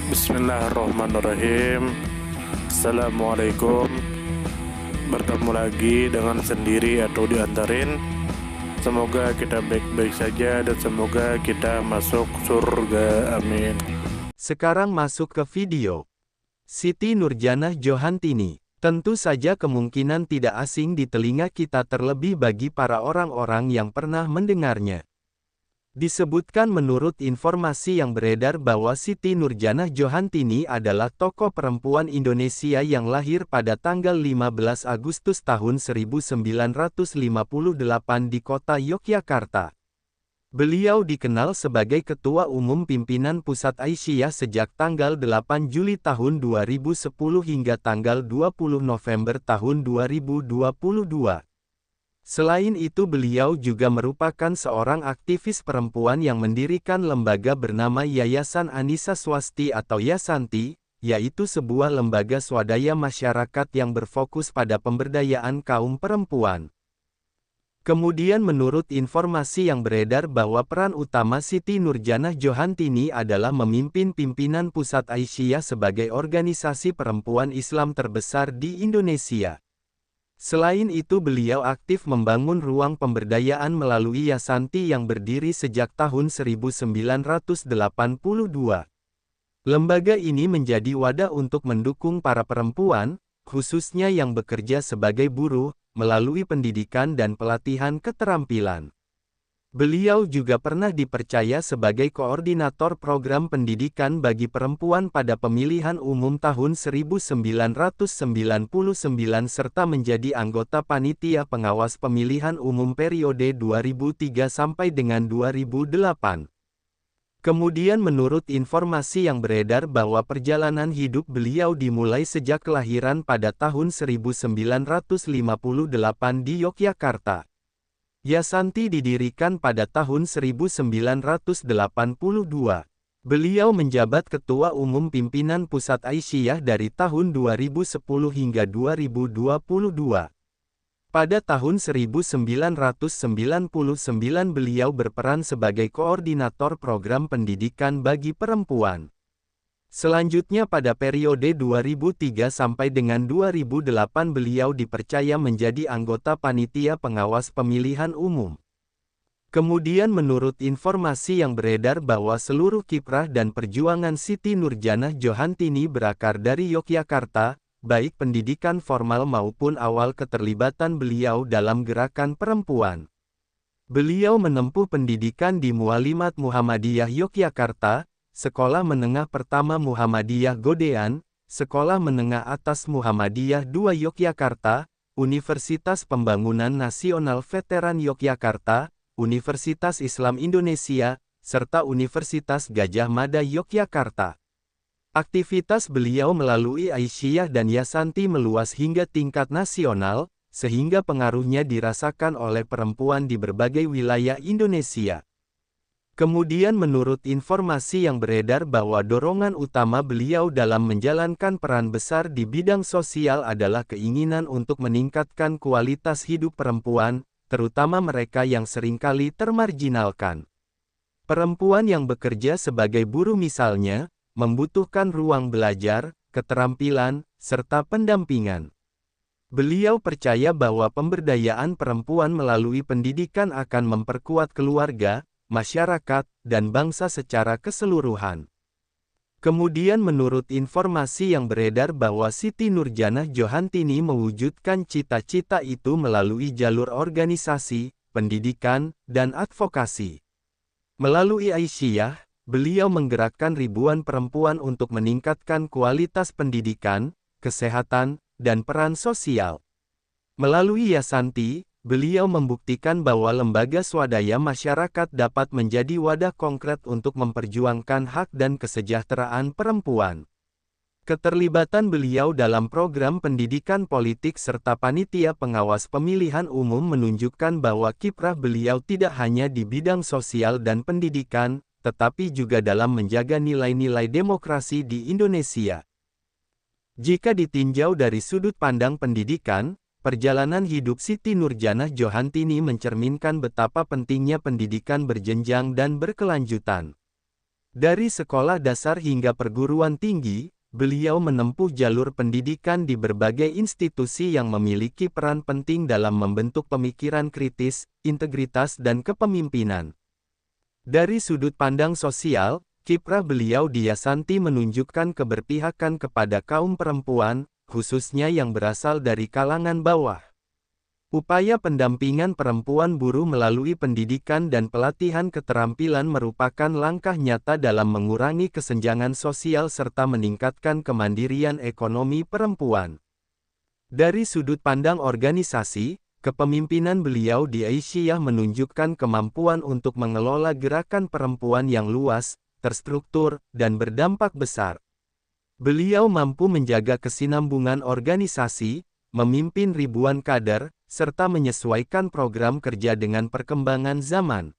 Bismillahirrahmanirrahim. Assalamualaikum. Bertemu lagi dengan sendiri atau diantarin. Semoga kita baik-baik saja dan semoga kita masuk surga. Amin. Sekarang masuk ke video. Siti Nurjanah Johantini. Tentu saja kemungkinan tidak asing di telinga kita, terlebih bagi para orang-orang yang pernah mendengarnya. Disebutkan menurut informasi yang beredar bahwa Siti Nurjanah Johantini adalah tokoh perempuan Indonesia yang lahir pada tanggal 15 Agustus tahun 1958 di kota Yogyakarta. Beliau dikenal sebagai Ketua Umum Pimpinan Pusat Aisyah sejak tanggal 8 Juli tahun 2010 hingga tanggal 20 November tahun 2022. Selain itu, beliau juga merupakan seorang aktivis perempuan yang mendirikan lembaga bernama Yayasan Anissa Swasti atau Yasanti, yaitu sebuah lembaga swadaya masyarakat yang berfokus pada pemberdayaan kaum perempuan. Kemudian menurut informasi yang beredar bahwa peran utama Siti Nurjanah Johantini adalah memimpin pimpinan Pusat Aisyah sebagai organisasi perempuan Islam terbesar di Indonesia. Selain itu, beliau aktif membangun ruang pemberdayaan melalui Yasanti yang berdiri sejak tahun 1982. Lembaga ini menjadi wadah untuk mendukung para perempuan, khususnya yang bekerja sebagai buruh, melalui pendidikan dan pelatihan keterampilan. Beliau juga pernah dipercaya sebagai koordinator program pendidikan bagi perempuan pada pemilihan umum tahun 1999 serta menjadi anggota panitia pengawas pemilihan umum periode 2003 sampai dengan 2008. Kemudian menurut informasi yang beredar bahwa perjalanan hidup beliau dimulai sejak kelahiran pada tahun 1958 di Yogyakarta. Yasanti didirikan pada tahun 1982. Beliau menjabat Ketua Umum Pimpinan Pusat Aisyah dari tahun 2010 hingga 2022. Pada tahun 1999 beliau berperan sebagai koordinator program pendidikan bagi perempuan. Selanjutnya pada periode 2003 sampai dengan 2008 beliau dipercaya menjadi anggota panitia pengawas pemilihan umum. Kemudian menurut informasi yang beredar bahwa seluruh kiprah dan perjuangan Siti Nurjanah Johantini berakar dari Yogyakarta, baik pendidikan formal maupun awal keterlibatan beliau dalam gerakan perempuan. Beliau menempuh pendidikan di Mualimat Muhammadiyah Yogyakarta, Sekolah Menengah Pertama Muhammadiyah Godean, Sekolah Menengah Atas Muhammadiyah II Yogyakarta, Universitas Pembangunan Nasional Veteran Yogyakarta, Universitas Islam Indonesia, serta Universitas Gadjah Mada Yogyakarta. Aktivitas beliau melalui Aisyah dan Yasanti meluas hingga tingkat nasional, sehingga pengaruhnya dirasakan oleh perempuan di berbagai wilayah Indonesia. Kemudian menurut informasi yang beredar bahwa dorongan utama beliau dalam menjalankan peran besar di bidang sosial adalah keinginan untuk meningkatkan kualitas hidup perempuan, terutama mereka yang seringkali termarginalkan. Perempuan yang bekerja sebagai buruh misalnya, membutuhkan ruang belajar, keterampilan, serta pendampingan. Beliau percaya bahwa pemberdayaan perempuan melalui pendidikan akan memperkuat keluarga, masyarakat, dan bangsa secara keseluruhan. Kemudian menurut informasi yang beredar bahwa Siti Nurjanah Johantini mewujudkan cita-cita itu melalui jalur organisasi, pendidikan, dan advokasi. Melalui Aisyah, beliau menggerakkan ribuan perempuan untuk meningkatkan kualitas pendidikan, kesehatan, dan peran sosial. Melalui Yasanti, beliau membuktikan bahwa lembaga swadaya masyarakat dapat menjadi wadah konkret untuk memperjuangkan hak dan kesejahteraan perempuan. Keterlibatan beliau dalam program pendidikan politik serta panitia pengawas pemilihan umum menunjukkan bahwa kiprah beliau tidak hanya di bidang sosial dan pendidikan, tetapi juga dalam menjaga nilai-nilai demokrasi di Indonesia. Jika ditinjau dari sudut pandang pendidikan, perjalanan hidup Siti Nurjanah Johantini mencerminkan betapa pentingnya pendidikan berjenjang dan berkelanjutan. Dari sekolah dasar hingga perguruan tinggi, beliau menempuh jalur pendidikan di berbagai institusi yang memiliki peran penting dalam membentuk pemikiran kritis, integritas dan kepemimpinan. Dari sudut pandang sosial, kiprah beliau di Yasanti menunjukkan keberpihakan kepada kaum perempuan, khususnya yang berasal dari kalangan bawah. Upaya pendampingan perempuan buruh melalui pendidikan dan pelatihan keterampilan merupakan langkah nyata dalam mengurangi kesenjangan sosial serta meningkatkan kemandirian ekonomi perempuan. Dari sudut pandang organisasi, kepemimpinan beliau di Aisyah menunjukkan kemampuan untuk mengelola gerakan perempuan yang luas, terstruktur, dan berdampak besar. Beliau mampu menjaga kesinambungan organisasi, memimpin ribuan kader, serta menyesuaikan program kerja dengan perkembangan zaman.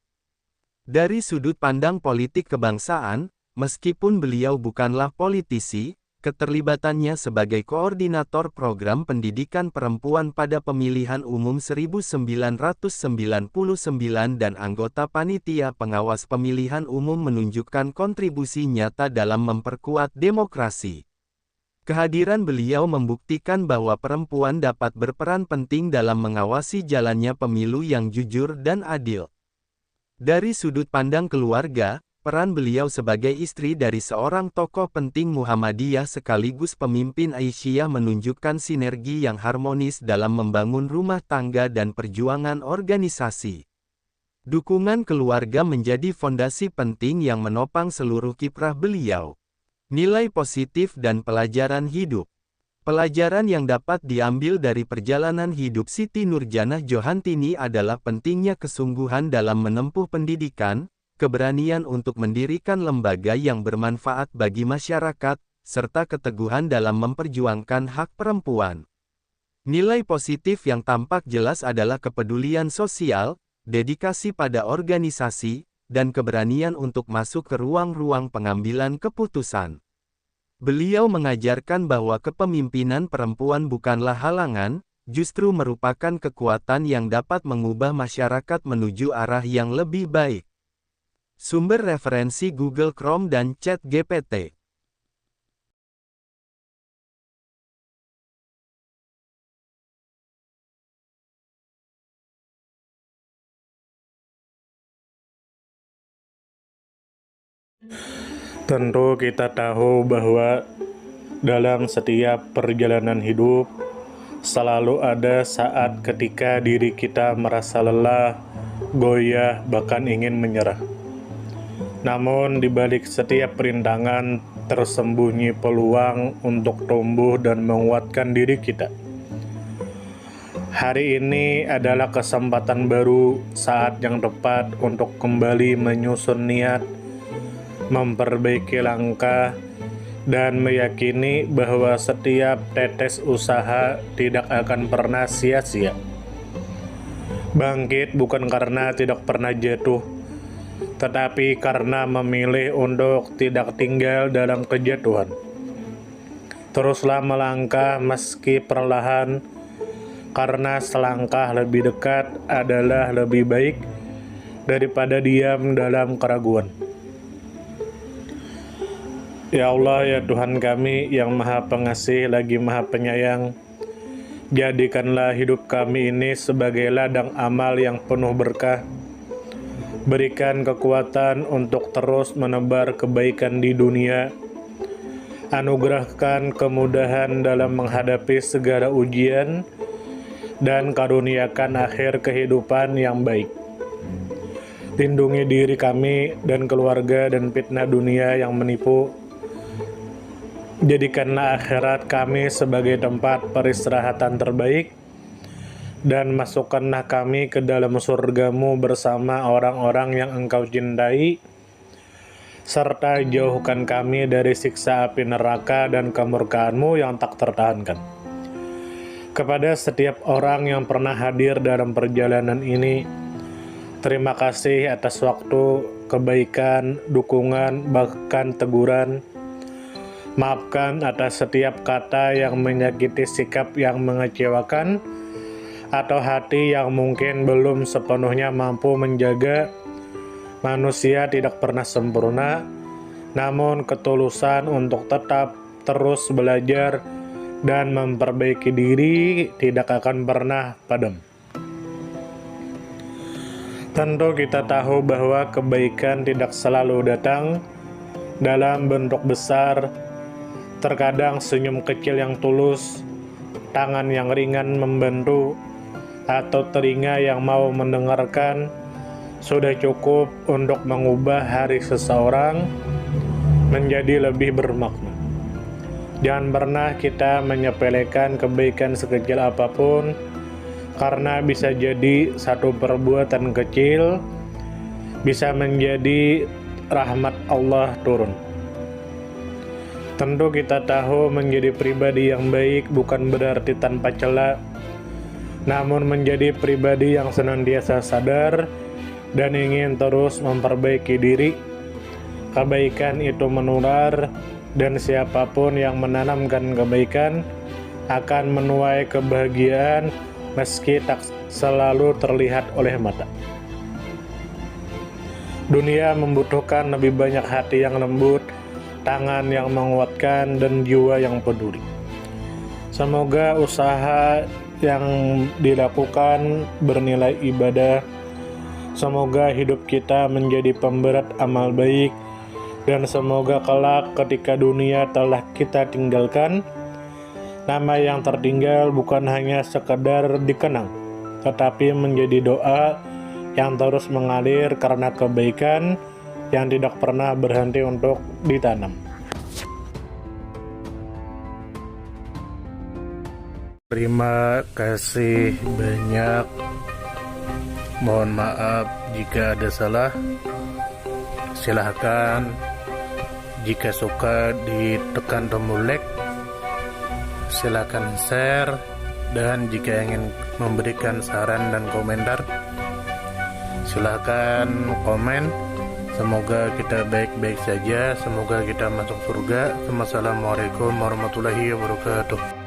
Dari sudut pandang politik kebangsaan, meskipun beliau bukanlah politisi, keterlibatannya sebagai koordinator program pendidikan perempuan pada pemilihan umum 1999 dan anggota panitia pengawas pemilihan umum menunjukkan kontribusi nyata dalam memperkuat demokrasi. Kehadiran beliau membuktikan bahwa perempuan dapat berperan penting dalam mengawasi jalannya pemilu yang jujur dan adil. Dari sudut pandang keluarga, peran beliau sebagai istri dari seorang tokoh penting Muhammadiyah sekaligus pemimpin Aisyah menunjukkan sinergi yang harmonis dalam membangun rumah tangga dan perjuangan organisasi. Dukungan keluarga menjadi fondasi penting yang menopang seluruh kiprah beliau. Nilai positif dan pelajaran hidup. Pelajaran yang dapat diambil dari perjalanan hidup Siti Nurjanah Johantini adalah pentingnya kesungguhan dalam menempuh pendidikan, keberanian untuk mendirikan lembaga yang bermanfaat bagi masyarakat, serta keteguhan dalam memperjuangkan hak perempuan. Nilai positif yang tampak jelas adalah kepedulian sosial, dedikasi pada organisasi, dan keberanian untuk masuk ke ruang-ruang pengambilan keputusan. Beliau mengajarkan bahwa kepemimpinan perempuan bukanlah halangan, justru merupakan kekuatan yang dapat mengubah masyarakat menuju arah yang lebih baik. Sumber referensi Google Chrome dan ChatGPT. Tentu kita tahu bahwa dalam setiap perjalanan hidup selalu ada saat ketika diri kita merasa lelah, goyah, bahkan ingin menyerah. Namun di balik setiap perintangan tersembunyi peluang untuk tumbuh dan menguatkan diri kita. Hari ini adalah kesempatan baru, saat yang tepat untuk kembali menyusun niat, memperbaiki langkah, dan meyakini bahwa setiap tetes usaha tidak akan pernah sia-sia. Bangkit bukan karena tidak pernah jatuh, tetapi karena memilih untuk tidak tinggal dalam kejatuhan. Teruslah melangkah meski perlahan, karena selangkah lebih dekat adalah lebih baik daripada diam dalam keraguan. Ya Allah, ya Tuhan kami yang Maha Pengasih lagi Maha Penyayang, jadikanlah hidup kami ini sebagai ladang amal yang penuh berkah. Berikan kekuatan untuk terus menebar kebaikan di dunia. Anugerahkan kemudahan dalam menghadapi segala ujian, dan karuniakan akhir kehidupan yang baik. Lindungi diri kami dan keluarga dan fitnah dunia yang menipu. Jadikanlah akhirat kami sebagai tempat peristirahatan terbaik, dan masukkanlah kami ke dalam surga-Mu bersama orang-orang yang Engkau cintai, serta jauhkan kami dari siksa api neraka dan kemurkaan-Mu yang tak tertahankan. Kepada setiap orang yang pernah hadir dalam perjalanan ini, terima kasih atas waktu, kebaikan, dukungan, bahkan teguran. Maafkan atas setiap kata yang menyakiti, sikap yang mengecewakan, atau hati yang mungkin belum sepenuhnya mampu menjaga. Manusia tidak pernah sempurna, namun ketulusan untuk tetap terus belajar dan memperbaiki diri tidak akan pernah padam. Tentu kita tahu bahwa kebaikan tidak selalu datang dalam bentuk besar. Terkadang senyum kecil yang tulus, tangan yang ringan membantu, atau telinga yang mau mendengarkan sudah cukup untuk mengubah hari seseorang menjadi lebih bermakna. Jangan pernah kita menyepelekan kebaikan sekecil apapun, karena bisa jadi satu perbuatan kecil bisa menjadi rahmat Allah turun. Tentu kita tahu menjadi pribadi yang baik bukan berarti tanpa celah, namun menjadi pribadi yang senantiasa sadar dan ingin terus memperbaiki diri. Kebaikan itu menular, dan siapapun yang menanamkan kebaikan akan menuai kebahagiaan meski tak selalu terlihat oleh mata. Dunia membutuhkan lebih banyak hati yang lembut, tangan yang menguatkan, dan jiwa yang peduli. Semoga usaha yang dilakukan bernilai ibadah. Semoga hidup kita menjadi pemberat amal baik, dan semoga kelak ketika dunia telah kita tinggalkan, nama yang tertinggal bukan hanya sekedar dikenang, tetapi menjadi doa yang terus mengalir karena kebaikan yang tidak pernah berhenti untuk ditanam. Terima kasih banyak. Mohon maaf jika ada salah. Silahkan jika suka ditekan tombol like, silakan share, dan jika ingin memberikan saran dan komentar, silakan komen. Semoga kita baik-baik saja, semoga kita masuk surga. Wassalamualaikum warahmatullahi wabarakatuh.